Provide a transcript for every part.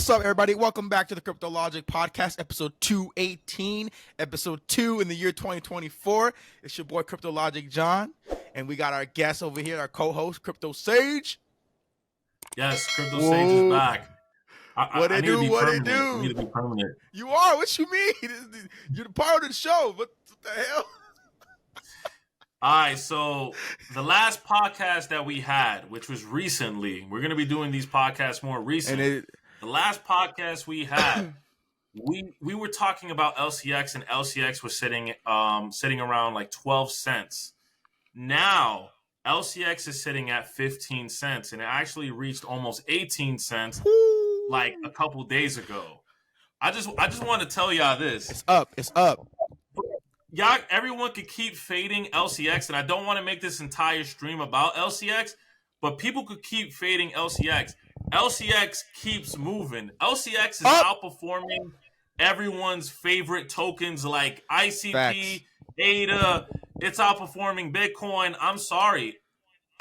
What's up, everybody? Welcome back to the Cryptologic podcast, episode 218, episode 2 in the year 2024. It's your boy, CryptoLogicJohn, and we got our guest over here, our co-host, Crypto Sage. Yes, Crypto Sage is back. What it do? I need to be permanent. You are? What you mean? You're the part of the show. What the hell? All right, so the last podcast that we had, which was recently, we're going to be doing these podcasts more recently. The last podcast we had, we were talking about LCX, and LCX was sitting around like 12 cents. Now, LCX is sitting at 15 cents, and it actually reached almost 18 cents like a couple days ago. I just want to tell y'all this. It's up. It's up. Y'all, everyone could keep fading LCX, and I don't want to make this entire stream about LCX, but people could keep fading LCX. LCX keeps moving. LCX is outperforming everyone's favorite tokens like ICP, Facts. ADA. It's outperforming Bitcoin. I'm sorry.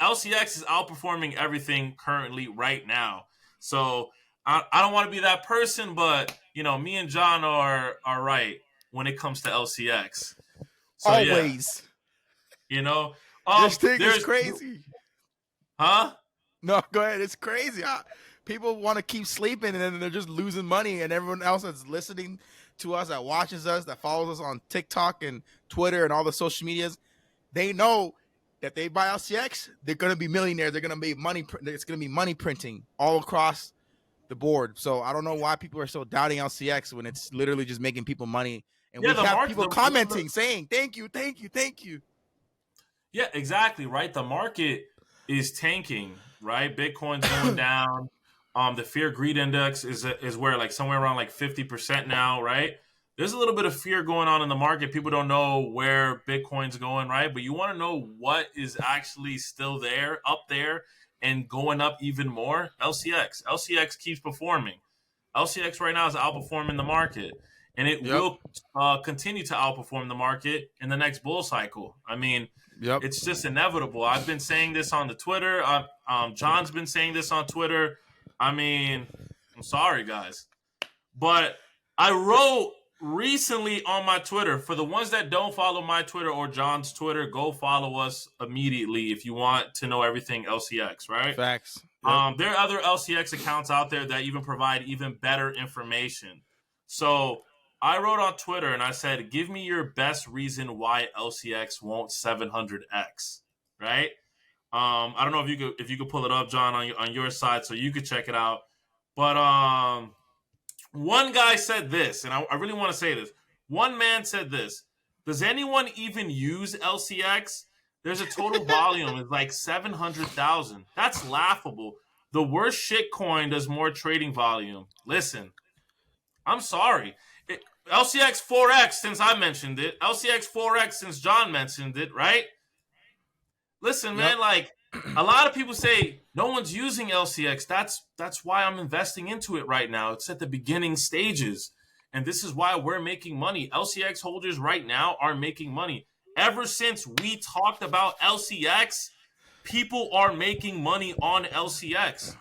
LCX is outperforming everything currently right now. So I don't want to be that person, but me and John are right when it comes to LCX. So, always. Yeah. This thing is crazy. Huh? No, go ahead. It's crazy. People want to keep sleeping, and then they're just losing money, and everyone else that's listening to us, that watches us, that follows us on TikTok and Twitter and all the social medias, they know that they buy LCX, they're going to be millionaires. They're going to make money. It's going to be money printing all across the board. So I don't know why people are so doubting LCX when it's literally just making people money. And we have people commenting saying, thank you, thank you, thank you. Yeah, exactly, right? The market is tanking, right? Bitcoin's going down. The fear greed index is where like somewhere around like 50% now, right? There's a little bit of fear going on in the market. People don't know where Bitcoin's going, right? But you want to know what is actually still there, up there, and going up even more? LCX. LCX keeps performing. LCX right now is outperforming the market. And it will continue to outperform the market in the next bull cycle. I mean, it's just inevitable. I've been saying this on the Twitter. John's been saying this on Twitter. I mean, I'm sorry, guys. But I wrote recently on my Twitter, for the ones that don't follow my Twitter or John's Twitter, go follow us immediately if you want to know everything LCX, right? Facts. There are other LCX accounts out there that even provide even better information. So I wrote on Twitter and I said, give me your best reason why LCX won't 700x, right? I don't know if you could pull it up, John, on your side so you could check it out. But one guy said this, and I really want to say this. One man said this. Does anyone even use LCX? There's a total volume. It's like 700,000. That's laughable. The worst shitcoin does more trading volume. Listen, I'm sorry. LCX 4X since I mentioned it. LCX 4X since John mentioned it, right? Listen, man, like a lot of people say no one's using LCX. That's why I'm investing into it right now. It's at the beginning stages. And this is why we're making money. LCX holders right now are making money. Ever since we talked about LCX, people are making money on LCX.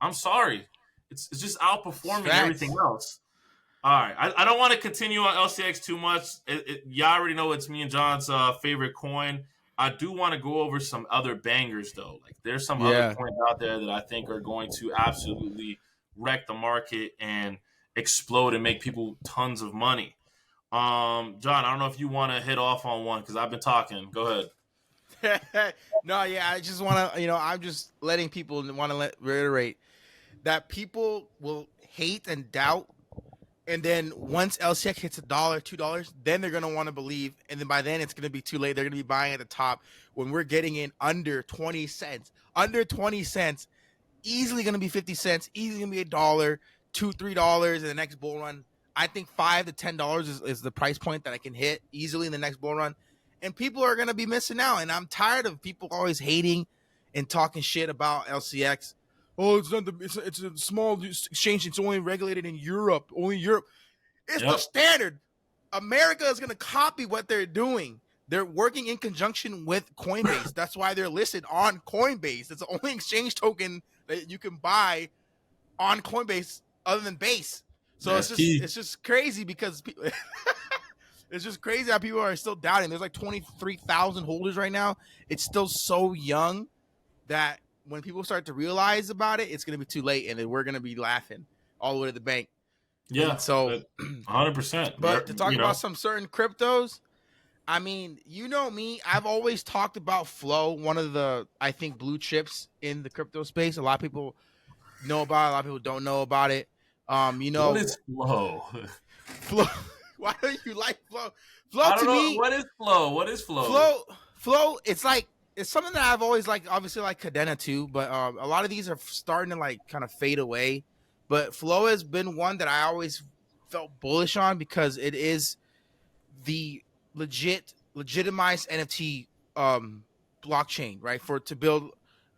I'm sorry. It's just outperforming everything else. All right. I don't want to continue on LCX too much. Y'all already know it's me and John's favorite coin. I do want to go over some other bangers, though. Like, there's some other coins out there that I think are going to absolutely wreck the market and explode and make people tons of money. John, I don't know if you want to hit off on one because I've been talking. Go ahead. No, yeah, I just want to, I'm just letting people reiterate that people will hate and doubt. And then once LCX hits $1, $2, then they're going to want to believe. And then by then it's going to be too late. They're going to be buying at the top when we're getting in under 20 cents. Under 20 cents, easily going to be 50 cents, easily going to be $1, $2, $3 in the next bull run. I think $5 to $10 is the price point that I can hit easily in the next bull run. And people are going to be missing out. And I'm tired of people always hating and talking shit about LCX. Oh, it's a small exchange. It's only regulated in Europe. Only Europe. It's the standard. America is going to copy what they're doing. They're working in conjunction with Coinbase. That's why they're listed on Coinbase. It's the only exchange token that you can buy on Coinbase other than base. So That's key. it's just crazy because people, it's just crazy how people are still doubting. There's like 23,000 holders right now. It's still so young that when people start to realize about it, it's gonna be too late, and then we're gonna be laughing all the way to the bank. Yeah, And so, 100%. but to talk You about know, some certain cryptos, I mean, you know me, I've always talked about Flow, one of the, I think, blue chips in the crypto space. A lot of people know about it, a lot of people don't know about it. You what know, is Flow? Flow. Why don't you like Flow? Flow I don't to know. me, What is Flow? What is Flow? Flow. It's like it's something that I've always liked. Obviously, like Cadena too, but a lot of these are starting to like kind of fade away. But Flow has been one that I always felt bullish on because it is the legitimized NFT blockchain, right? For to build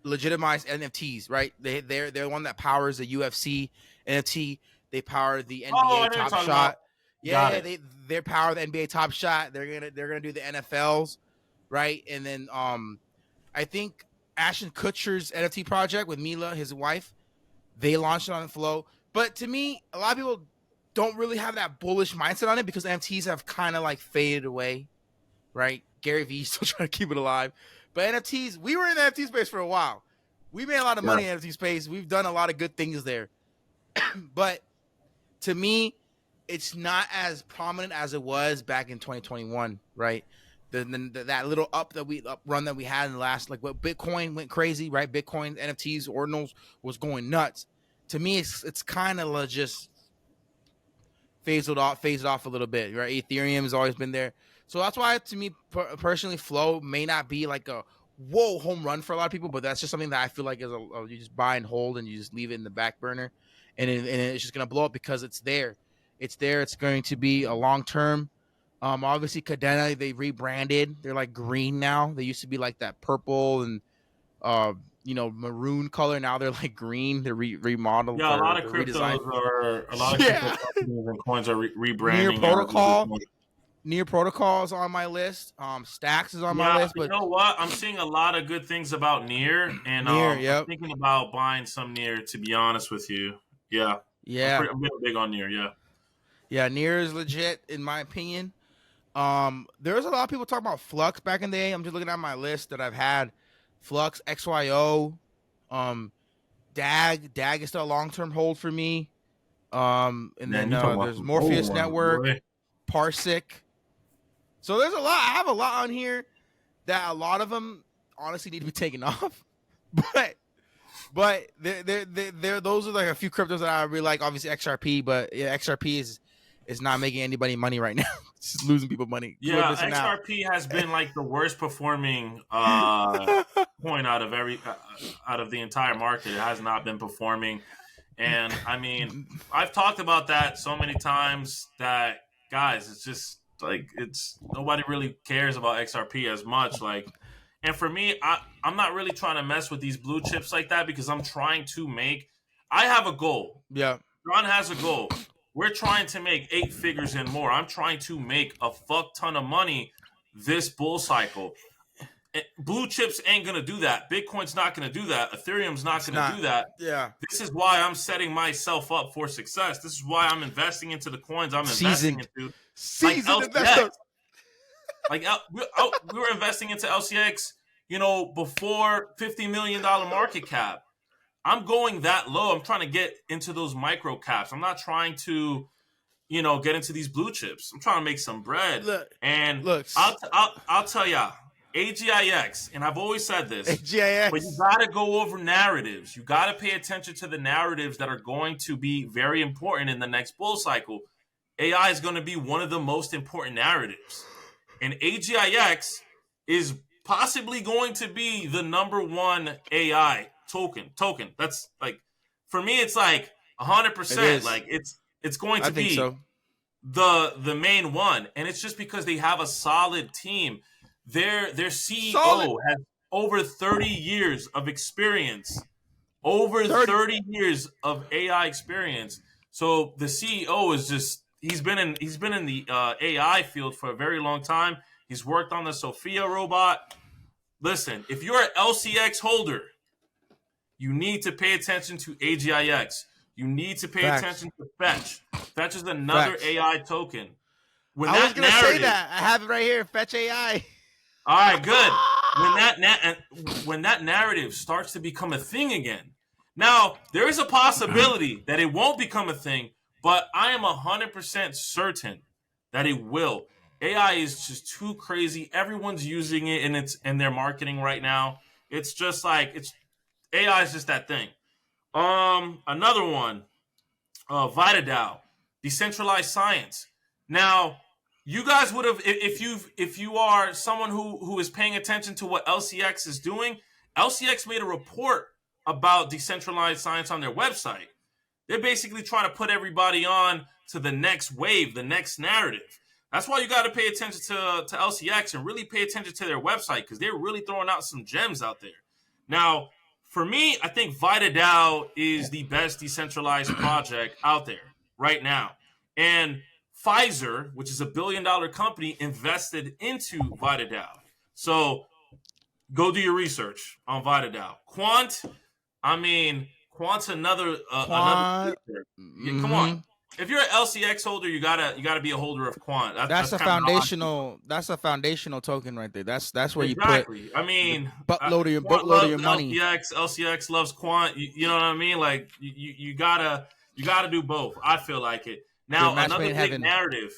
legitimized NFTs, right? They're the one that powers the UFC NFT. They power the Oh, I NBA know what you're Top talking about. Shot. Yeah, Got yeah, it. they power the NBA Top Shot. They're gonna do the NFLs, right? And then I think Ashton Kutcher's NFT project with Mila, his wife, they launched it on Flow. But to me, a lot of people don't really have that bullish mindset on it because NFTs have kind of like faded away, right? Gary Vee still trying to keep it alive. But NFTs, we were in the NFT space for a while. We made a lot of Yeah. money in NFT space. We've done a lot of good things there. But to me, it's not as prominent as it was back in 2021, right? That little up run that we had in the last, like what Bitcoin went crazy, right? Bitcoin, NFTs, ordinals was going nuts. To me, it's kind of just phased off a little bit, right? Ethereum has always been there. So that's why, to me personally, Flow may not be like a whoa home run for a lot of people, but that's just something that I feel like is you just buy and hold and you just leave it in the back burner, and it's just gonna blow up because it's there. It's there. It's going to be a long term. Obviously, Cadena, they rebranded. They're like green now. They used to be like that purple and uh, maroon color. Now they're like green. They're remodeled Yeah, a or lot of they're redesigned. cryptos are a lot of crypto Yeah. companies and coins are Near rebranding and Protocol, releasing. Near Protocol is on my list. Stacks is on my Yeah, list, you but know what? I'm seeing a lot of good things about Near, and Near, I'm yep, thinking about buying some Near. To be honest with you, yeah, yeah, I'm really big on Near. Yeah, yeah. Near is legit in my opinion. There's a lot of people talking about Flux back in the day. I'm just looking at my list that I've had. Flux, XYO, um, DAG is still a long term hold for me. And man, then you talking about there's some old Morpheus ones, Network, boy. Parsec. So there's a lot. I have a lot on here that a lot of them honestly need to be taken off. But they're those are like a few cryptos that I really like. Obviously XRP, but yeah, XRP is not making anybody money right now. It's just losing people money. People are Yeah, missing out. XRP has been like the worst performing coin out of the entire market. It has not been performing, and I mean, I've talked about that so many times that guys, it's just like it's nobody really cares about XRP as much. Like, and for me, I'm not really trying to mess with these blue chips like that because I'm trying to make. I have a goal. Yeah. John has a goal. We're trying to make 8 figures and more. I'm trying to make a fuck ton of money this bull cycle. Blue chips ain't gonna do that. Bitcoin's not gonna do that. Ethereum's not gonna do that. Yeah. This is why I'm setting myself up for success. This is why I'm investing into the coins I'm investing Seasoned. into, like Seasoned LCX. investor. Like we were investing into LCX, before $50 million market cap. I'm going that low. I'm trying to get into those micro caps. I'm not trying to, get into these blue chips. I'm trying to make some bread. Look, And looks. I'll tell ya, AGIX, and I've always said this, but you GIX. got to go over narratives. You got to pay attention to the narratives that are going to be very important in the next bull cycle. AI is going to be one of the most important narratives. And AGIX is possibly going to be the number one AI token. That's like, for me, it's like It 100%. is. Like it's going I to think be so. the main one, and it's just because they have a solid team. Their CEO Solid. has over 30 years of experience, over 30. 30 years of AI experience. So the CEO is just he's been in the AI field for a very long time. He's worked on the Sophia robot. Listen, if you're an LCX holder, you need to pay attention to AGIX. You need to pay Facts. attention to Fetch. Fetch is another Facts. AI token. When I that was gonna say that. I have it right here. Fetch AI. All right, good. When that narrative starts to become a thing again, now there is a possibility that it won't become a thing, but I am 100% certain that it will. AI is just too crazy. Everyone's using it in their marketing right now. It's just like AI is just that thing. Another one, VitaDAO, decentralized science. Now, you guys would have, if you are someone who is paying attention to what LCX is doing, LCX made a report about decentralized science on their website. They're basically trying to put everybody on to the next wave, the next narrative. That's why you got to pay attention to LCX and really pay attention to their website, because they're really throwing out some gems out there. Now, for me, I think VitaDAO is the best decentralized project out there right now. And Pfizer, which is $1 billion company, invested into VitaDAO. So go do your research on VitaDAO. Quant's another Quant. Yeah, come on. If you're an LCX holder, you gotta be a holder of Quant. That's a foundational. That's a foundational token right there. That's where exactly. you put. I mean, boatload of your money. LCX loves Quant. You know what I mean? Like you gotta do both. I feel like it. Now another big narrative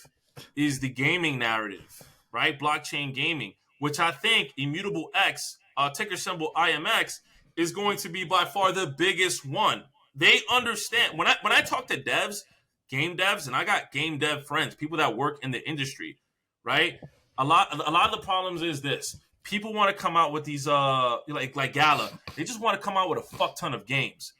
is the gaming narrative, right? Blockchain gaming, which I think Immutable X, ticker symbol IMX, is going to be by far the biggest one. They understand when I talk to game devs, and I got game dev friends, people that work in the industry, right? A lot of the problems is this: people want to come out with these like Gala, they just want to come out with a fuck ton of games,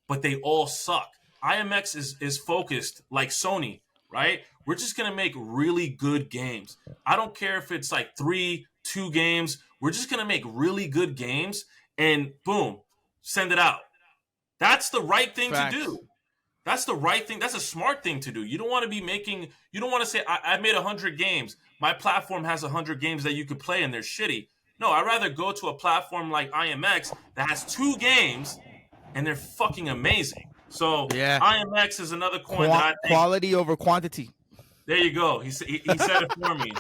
but they all suck. IMX is focused like Sony, right? We're just gonna make really good games. I don't care if it's like 2 games. We're just gonna make really good games and boom, send it out. That's the right thing to do. That's the right thing. That's a smart thing to do. You don't want to be making, you don't want to say, I made 100 games. My platform has 100 games that you could play and they're shitty. No, I'd rather go to a platform like IMX that has 2 games and they're fucking amazing. So yeah. IMX is another coin that I think, quality over quantity. There you go. He said it for me.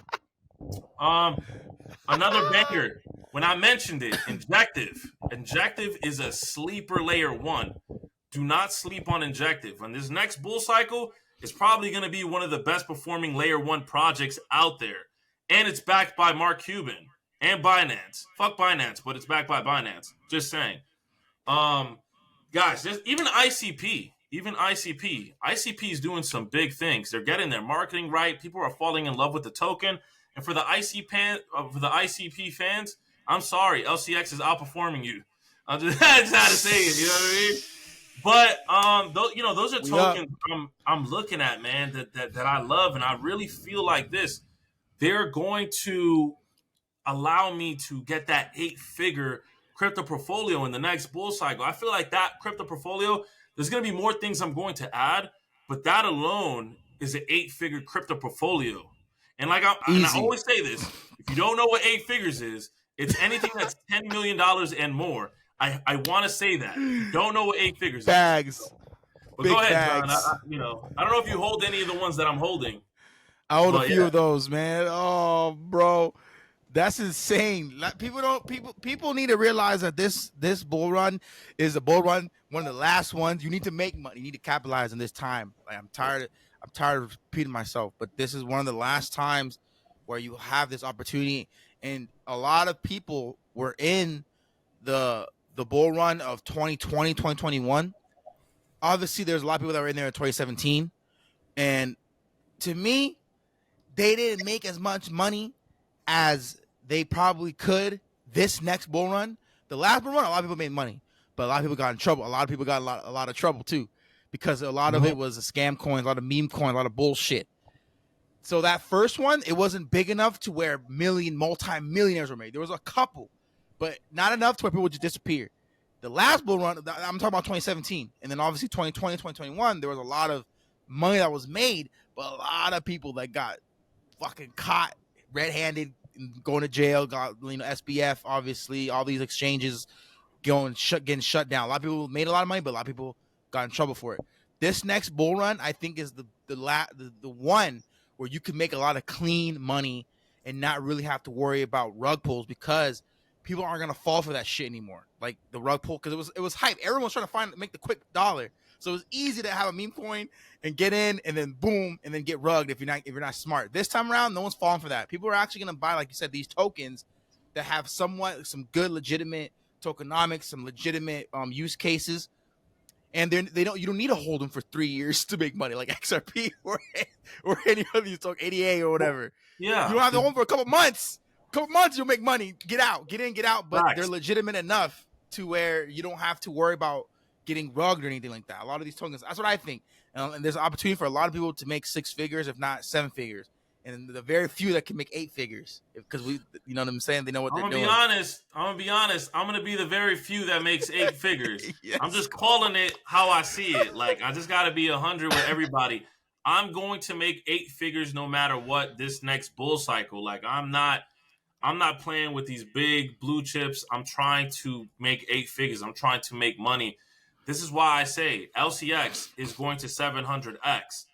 Another banger. When I mentioned it, Injective. Injective is a sleeper layer 1. Do not sleep on Injective. On this next bull cycle, it's probably going to be one of the best performing layer 1 projects out there. And it's backed by Mark Cuban and Binance. Fuck Binance, but it's backed by Binance. Just saying. Guys, even ICP. ICP is doing some big things. They're getting their marketing right. People are falling in love with the token. And for the ICP fans, I'm sorry, LCX is outperforming you. I just had to say it. You know what I mean? But those are tokens I'm looking at, man, that I love, and I really feel like this. They're going to allow me to get that 8-figure crypto portfolio in the next bull cycle. I feel like that crypto portfolio, there's going to be more things I'm going to add, but that alone is an 8-figure crypto portfolio. And I always say this: if you don't know what 8 figures is, it's anything that's $10 million and more. I want to say that. You don't know what 8 figures is. But go ahead, bags. John. I don't know if you hold any of the ones that I'm holding. I hold a few of those, man. Oh, bro, that's insane. People need to realize that this bull run is a bull run, one of the last ones. You need to make money. You need to capitalize on this time. Like, I'm tired of repeating myself, but this is one of the last times where you have this opportunity. And a lot of people were in the bull run of 2020, 2021. Obviously, there's a lot of people that were in there in 2017. And to me, they didn't make as much money as they probably could this next bull run. The last bull run, a lot of people made money, but a lot of people got in trouble. A lot of people got a lot of trouble too, because a lot of it was a scam coins, a lot of meme coins, a lot of bullshit. So that first one, it wasn't big enough to where multi-millionaires were made. There was a couple, but not enough to where people would just disappear. The last bull run, I'm talking about 2017, and then obviously 2020, 2021, there was a lot of money that was made, but a lot of people that got fucking caught red-handed, going to jail, got SBF, obviously, all these exchanges getting shut down. A lot of people made a lot of money, but a lot of people got in trouble for it. This next bull run, I think, is the one where you can make a lot of clean money and not really have to worry about rug pulls, because people aren't gonna fall for that shit anymore. Like the rug pull, because it was hype. Everyone was trying to make the quick dollar, so it was easy to have a meme coin and get in, and then boom, and then get rugged if you're not smart. This time around, no one's falling for that. People are actually gonna buy, like you said, these tokens that have some good legitimate tokenomics, some legitimate use cases. And you don't need to hold them for 3 years to make money, like XRP or any of these ADA or whatever. Yeah, you don't have to hold them for a couple months. You'll make money. Get out. But they're legitimate enough to where you don't have to worry about getting rugged or anything like that. A lot of these tokens, that's what I think. And there's an opportunity for a lot of people to make 6 figures, if not 7 figures. And the very few that can make 8 figures, because you know what I'm saying? They know what they're doing. I'm gonna be honest. I'm gonna be the very few that makes 8 figures. Yes. I'm just calling it how I see it. Like, I just gotta be 100 with everybody. I'm going to make 8 figures no matter what this next bull cycle. Like, I'm not playing with these big blue chips. I'm trying to make 8 figures. I'm trying to make money. This is why I say LCX is going to 700x.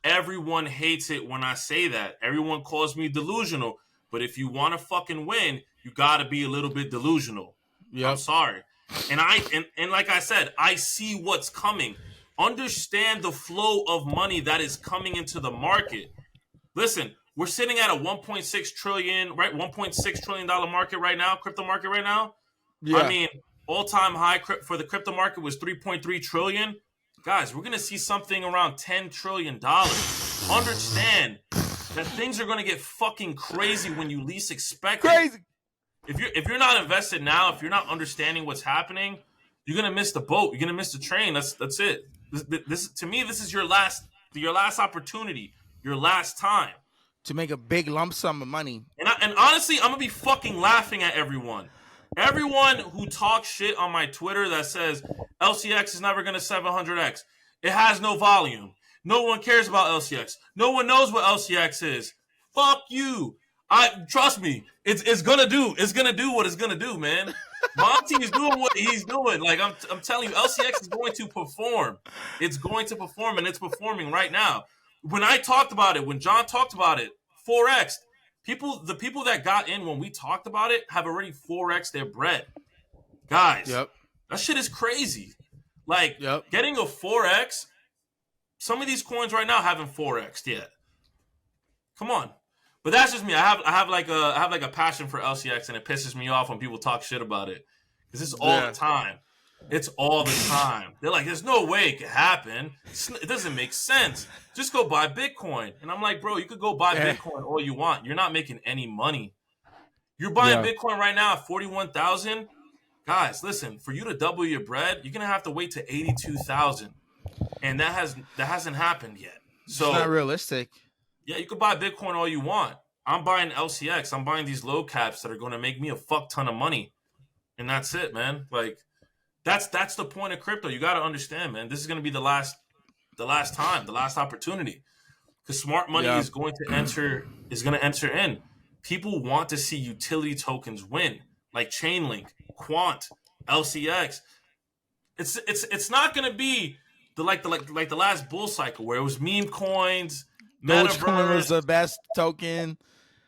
Everyone hates it when I say that. Everyone calls me delusional. But if you want to fucking win, you got to be a little bit delusional. Yep. I'm sorry. And like I said, I see what's coming. Understand the flow of money that is coming into the market. Listen, we're sitting at a 1.6 trillion, right? $1.6 trillion market right now, crypto market right now. Yeah. I mean, all-time high for the crypto market was 3.3 trillion. Guys, we're going to see something around $10 trillion. Understand that things are going to get fucking crazy when you least expect it. Crazy. If you're not invested now, if you're not understanding what's happening, you're going to miss the boat. You're going to miss the train. That's it. This to me, this is your last opportunity, your last time to make a big lump sum of money. And honestly, I'm going to be fucking laughing at everyone. Everyone who talks shit on my Twitter that says LCX is never going to 700x. It has no volume. No one cares about LCX. No one knows what LCX is. Fuck you. Trust me. It's gonna do. It's gonna do what it's gonna do, man. Monty is doing what he's doing. Like I'm telling you, LCX is going to perform. It's going to perform, and it's performing right now. When I talked about it, when John talked about it, 4x. The people that got in when we talked about it have already 4x their bread. Guys, that shit is crazy. Like, getting a 4x, some of these coins right now haven't 4x'd yet. Come on. But that's just me. I have like a passion for LCX, and it pisses me off when people talk shit about it. Because it's all the time. It's all the time. They're like, there's no way it could happen. It doesn't make sense. Just go buy Bitcoin. And I'm like, bro, you could go buy Bitcoin all you want. You're not making any money. You're buying Bitcoin right now at 41,000. Guys, listen, for you to double your bread, you're going to have to wait to 82,000. And that hasn't happened yet. So it's not realistic. Yeah, you could buy Bitcoin all you want. I'm buying LCX. I'm buying these low caps that are going to make me a fuck ton of money. And that's it, man. Like, that's the point of crypto. You got to understand, man. This is going to be the last time, the last opportunity. Because smart money is going to enter in. People want to see utility tokens win, like Chainlink, Quant, LCX. It's not going to be the last bull cycle where it was meme coins. Dogecoin was the best token.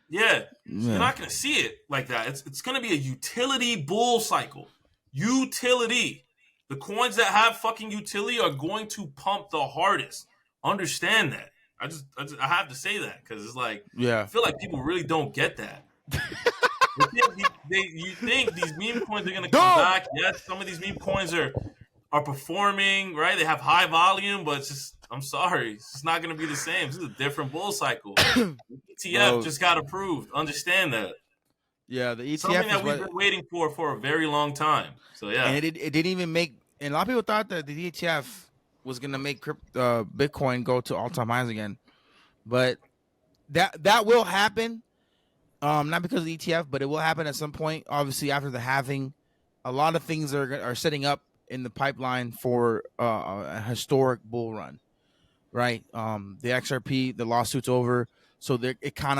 Yeah. You're not going to see it like that. It's going to be a utility bull cycle. Utility. The coins that have fucking utility are going to pump the hardest. Understand that. I have to say that because it's like, I feel like people really don't get that. You think these meme coins are going to come back. Yes, some of these meme coins are performing, right? They have high volume, but it's just, I'm sorry, it's not going to be the same. This is a different bull cycle. ETF just got approved. Understand that. Yeah, the ETF something that we've been waiting for a very long time. So yeah, and it didn't even make. And a lot of people thought that the ETF was going to make Bitcoin go to all-time highs again, but that will happen. Not because of the ETF, but it will happen at some point. Obviously, after the halving, a lot of things are setting up in the pipeline for a historic bull run, right? The XRP, the lawsuit's over, so you kind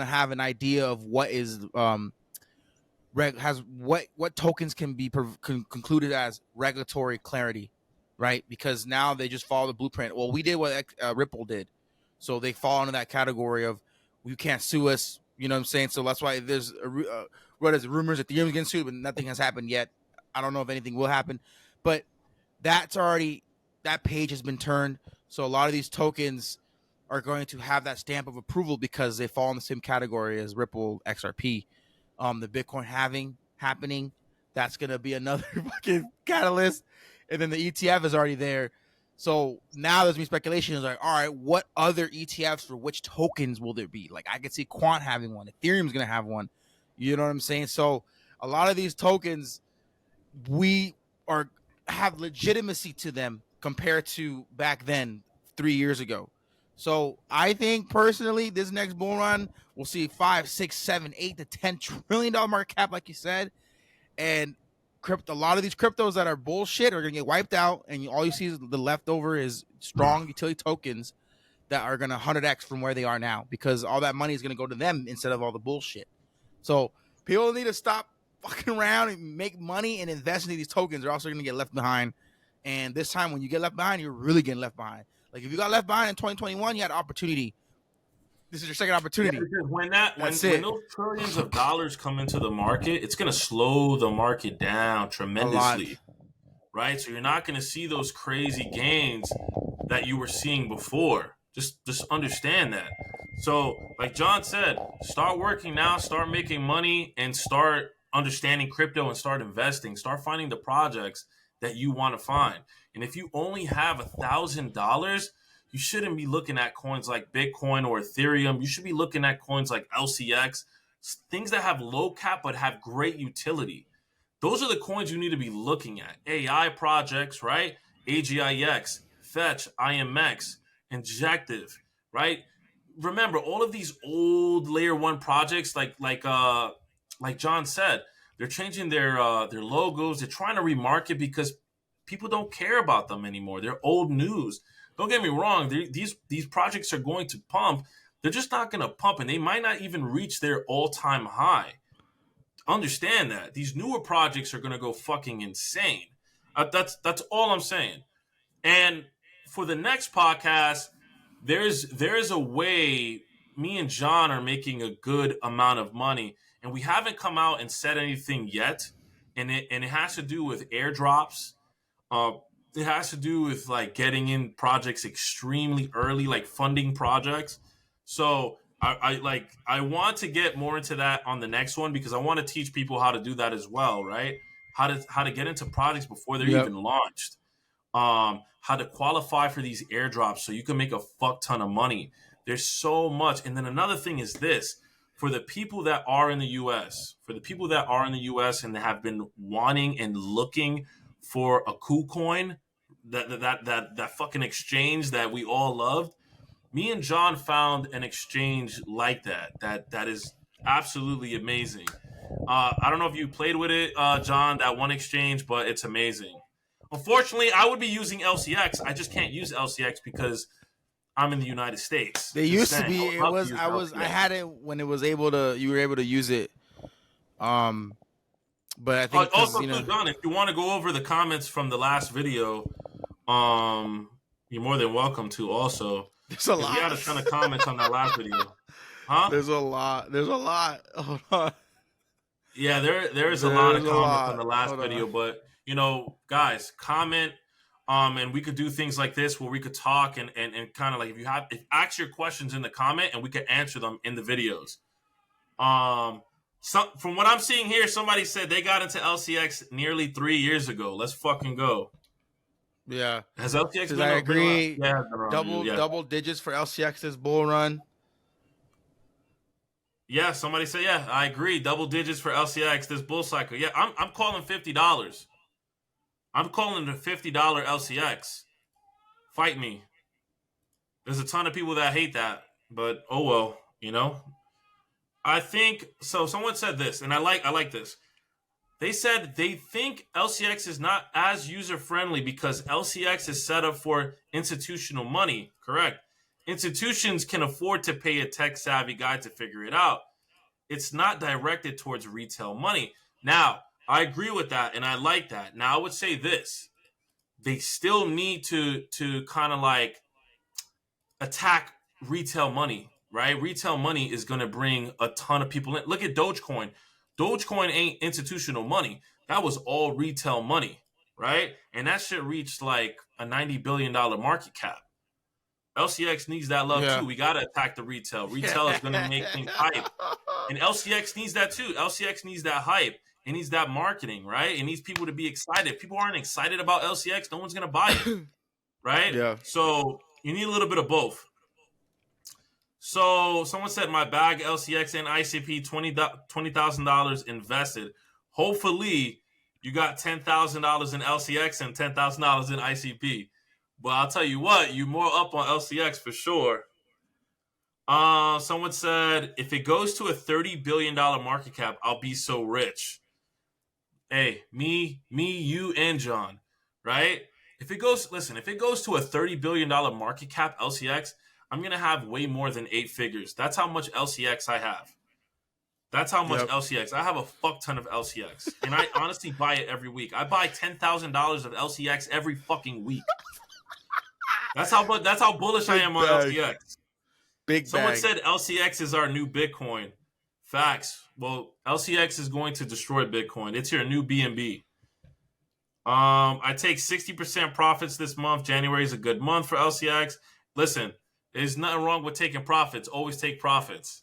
of have an idea of what is what tokens can be concluded as regulatory clarity, right? Because now they just follow the blueprint. Well, we did what Ripple did, so they fall into that category of you can't sue us. You know what I'm saying? So that's why there's what is it, rumors that Ethereum's getting sued, but nothing has happened yet. I don't know if anything will happen, but that's already, that page has been turned. So a lot of these tokens are going to have that stamp of approval because they fall in the same category as Ripple, XRP. The Bitcoin happening, that's gonna be another fucking catalyst. And then the ETF is already there. So now there's me speculation is like, all right, what other ETFs for which tokens will there be? Like I could see Quant having one, Ethereum's gonna have one. You know what I'm saying? So a lot of these tokens, we are have legitimacy to them compared to back then 3 years ago. So I think personally, this next bull run, we'll see 5, 6, 7, 8 to $10 trillion market cap, like you said, and a lot of these cryptos that are bullshit are gonna get wiped out, and all you see is the leftover is strong utility tokens that are gonna 100x from where they are now, because all that money is gonna go to them instead of all the bullshit. So people need to stop fucking around and make money and invest in these tokens. They're also gonna get left behind. And this time, when you get left behind, you're really getting left behind. Like if you got left behind in 2021, you had opportunity. This is your second opportunity. Yeah, when those trillions of dollars come into the market, it's going to slow the market down tremendously, right? So you're not going to see those crazy gains that you were seeing before. Just understand that. So, like John said, start working now, start making money, and start understanding crypto and start investing. Start finding the projects that you want to find. And if you only have $1,000, you shouldn't be looking at coins like Bitcoin or Ethereum. You should be looking at coins like LCX, things that have low cap but have great utility. Those are the coins you need to be looking at. AI projects, right? AGIX, Fetch, IMX, Injective, right? Remember, all of these old layer one projects, like John said, they're changing their logos. They're trying to remarket because people don't care about them anymore. They're old news. Don't get me wrong. These projects are going to pump. They're just not going to pump, and they might not even reach their all-time high. Understand that. These newer projects are going to go fucking insane. That's all I'm saying. And for the next podcast, there's a way me and John are making a good amount of money, and we haven't come out and said anything yet. And it has to do with airdrops. It has to do with like getting in projects extremely early, like funding projects. So I want to get more into that on the next one because I want to teach people how to do that as well, right? How to get into projects before they're even launched. How to qualify for these airdrops so you can make a fuck ton of money. There's so much. And then another thing is this. For the people that are in the US, and have been wanting and looking for a cool coin, that fucking exchange that we all loved, me and John found an exchange like that is absolutely amazing. I don't know if you played with it, John, that one exchange, but it's amazing. Unfortunately, I would be using LCX. I just can't use LCX because I'm in the United States. They used to be. I had it when it was able to. You were able to use it. But I think also, John, if you want to go over the comments from the last video, you're more than welcome to. Also, there's a lot. We had a ton of comments on that last video. Huh? There's a lot. Hold on. Yeah, there is a lot of comments on the last video, but guys, comment. And we could do things like this where we could talk and kind of like if ask your questions in the comment and we could answer them in the videos. From what I'm seeing here, somebody said they got into LCX nearly 3 years ago. Let's fucking go. Yeah. Has LCX been? I agree. Double digits for LCX this bull run. Yeah, somebody said, yeah, I agree. Double digits for LCX this bull cycle. Yeah, I'm calling $50. I'm calling it a $50 LCX. Fight me. There's a ton of people that hate that, but oh well, I think so. Someone said this, and I like this. They said they think LCX is not as user friendly because LCX is set up for institutional money. Correct. Institutions can afford to pay a tech savvy guy to figure it out. It's not directed towards retail money. Now, I agree with that, and I like that. Now, I would say this. they still need to kind of like attack retail money, right? Retail money is going to bring a ton of people in. Look at Dogecoin. Dogecoin ain't institutional money. That was all retail money, right? And that shit reached like a $90 billion market cap. LCX needs that love Yeah. too. We got to attack the retail. Retail is going to make things hype. And LCX needs that too. LCX needs that hype. It needs that marketing, right? It needs people to be excited. If people aren't excited about LCX, no one's going to buy it, right? Yeah. So you need a little bit of both. So someone said my bag LCX and ICP $20,000 invested. Hopefully you got $10,000 in LCX and $10,000 in ICP. But I'll tell you what, you more up on LCX for sure. Someone said if it goes to a $30 billion market cap, I'll be so rich. Hey, me, you, and John, right? If it goes to a $30 billion market cap LCX, I'm going to have way more than 8 figures. That's how much LCX I have. That's how much LCX. I have a fuck ton of LCX. And I honestly buy it every week. I buy $10,000 of LCX every fucking week. That's how bullish I am on LCX. Someone said LCX is our new Bitcoin. Facts. Well, LCX is going to destroy Bitcoin. It's your new BNB. I take 60% profits this month. January is a good month for LCX. Listen, there's nothing wrong with taking profits. Always take profits.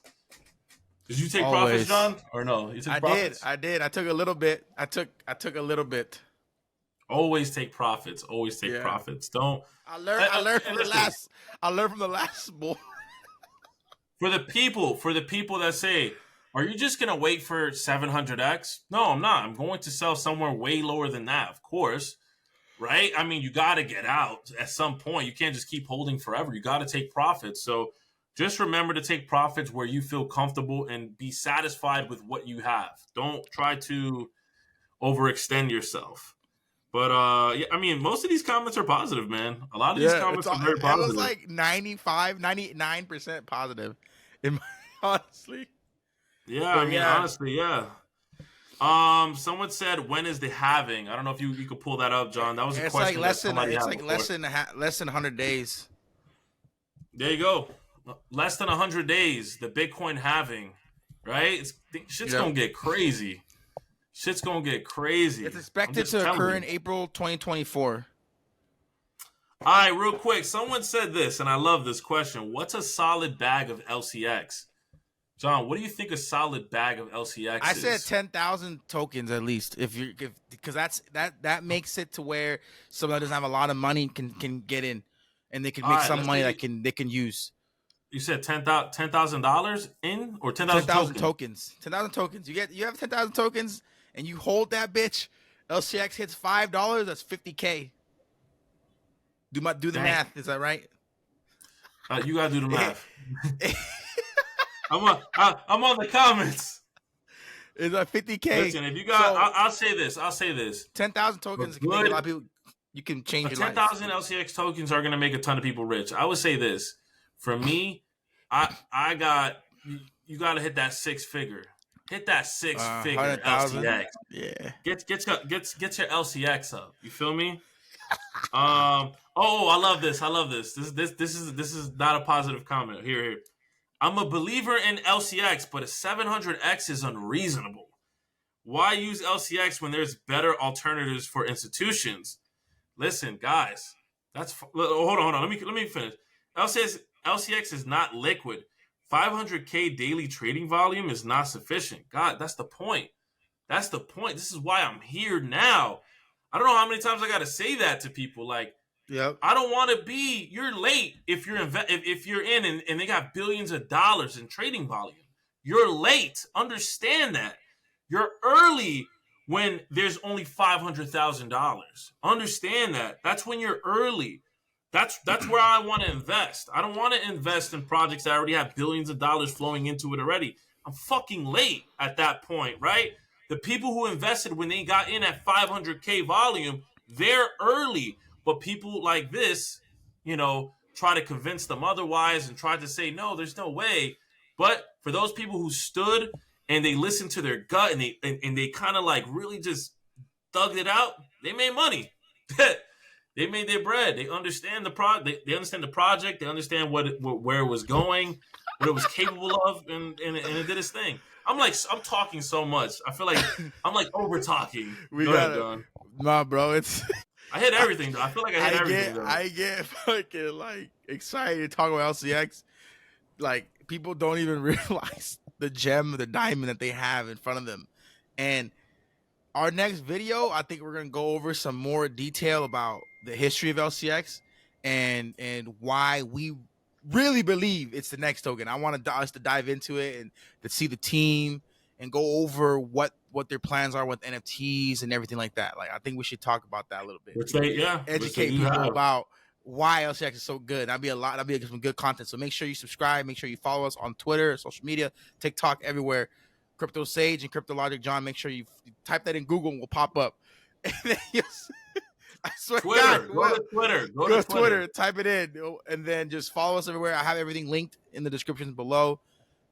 Did you take profits, John? Or no? You took profits? I did. I took a little bit. I took a little bit. Always take profits. Always take profits. Don't. I learned from the last bull. For the people that say, are you just gonna wait for 700x? No, I'm not. I'm going to sell somewhere way lower than that, of course. Right? I mean, you got to get out at some point. You can't just keep holding forever. You got to take profits. So just remember to take profits where you feel comfortable and be satisfied with what you have. Don't try to overextend yourself. But yeah, I mean, most of these comments are positive, man. A lot of these comments are very positive. It was like 99% positive. Honestly. Yeah, but I mean, honestly, yeah. Someone said, when is the halving? I don't know if you could pull that up, John. That was a question. Less than 100 days. There you go. Less than 100 days. The Bitcoin halving, right? Shit's gonna get crazy. Shit's gonna get crazy. It's expected to occur in April 2024. All right, real quick. Someone said this, and I love this question. What's a solid bag of LCX? John, what do you think a solid bag of LCX is? I said 10,000 tokens at least. Because that makes it to where someone that doesn't have a lot of money can get in, and they can make some money that they can use. You said $10,000 in, or 10,000 tokens? 10,000 tokens. You have 10,000 tokens, and you hold that bitch. LCX hits $5. That's $50K. Do the math. Is that right? You gotta do the math. I'm on the comments. It's a 50K. Listen, if you got, I'll say this. 10,000 tokens can make a lot of people. You can change your life. 10,000 LCX tokens are gonna make a ton of people rich. I would say this. For me, I got you. Got to hit that 6-figure. Hit that 6-figure LCX. Yeah. Get your LCX up. You feel me? I love this. This is not a positive comment. Here. I'm a believer in LCX, but a 700X is unreasonable. Why use LCX when there's better alternatives for institutions? Listen, guys, hold on. Let me finish. LCX is not liquid. 500K daily trading volume is not sufficient. God, that's the point. This is why I'm here now. I don't know how many times I got to say that to people. Like, yep. I don't want to be. You're late if you're in and they got billions of dollars in trading volume. You're late. Understand that. You're early when there's only $500,000. Understand that. That's when you're early. That's where I want to invest. I don't want to invest in projects that already have billions of dollars flowing into it already. I'm fucking late at that point, right? The people who invested when they got in at 500K volume, they're early. But people like this, try to convince them otherwise and try to say, no, there's no way. But for those people who stood and they listened to their gut and they kind of like really just thugged it out, they made money. They made their bread. They understand the they understand the project. They understand where it was going, what it was capable of, and it did its thing. I'm talking so much. I feel like I'm like over talking. Go ahead, John. Nah, bro, it's I hit everything though. I feel like I hit everything though. I get fucking like excited to talk about LCX. Like people don't even realize the gem, the diamond that they have in front of them. And our next video, I think we're gonna go over some more detail about the history of LCX and why we really believe it's the next token. I want us to dive into it and to see the team and go over what their plans are with NFTs and everything like that. Like I think we should talk about that a little bit. Educate people about why LCX is so good. That'd be a lot. That'd be some good content. So make sure you subscribe. Make sure you follow us on Twitter, social media, TikTok, everywhere. Crypto Sage and CryptoLogicJohn. Make sure you type that in Google and we'll pop up. And then I swear Twitter. God, go to Twitter. Go to Twitter. Type it in, and then just follow us everywhere. I have everything linked in the description below.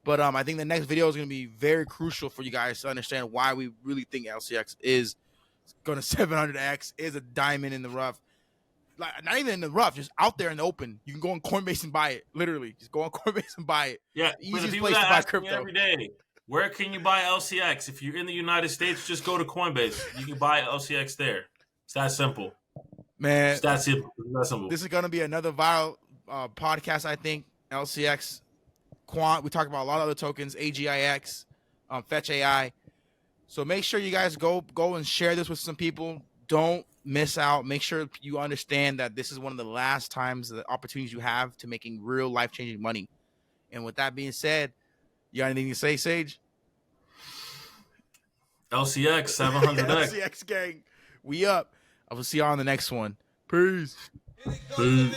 But I think the next video is going to be very crucial for you guys to understand why we really think LCX is going to 700x, is a diamond in the rough. Like not even in the rough, just out there in the open. You can go on Coinbase and buy it. Literally, just go on Coinbase and buy it. Yeah, the easiest place to buy crypto every day. Where can you buy LCX? If you're in the United States, just go to Coinbase. You can buy LCX there. It's that simple. Man, it's that simple. This is going to be another viral podcast, I think. LCX, Quant. We talked about a lot of other tokens, AGIX, Fetch AI. So make sure you guys go and share this with some people. Don't miss out. Make sure you understand that this is one of the last times, the opportunities you have to making real life-changing money. And with that being said, you got anything to say, Sage? LCX 700X. LCX gang, we up. I will see y'all on the next one. Peace. Peace.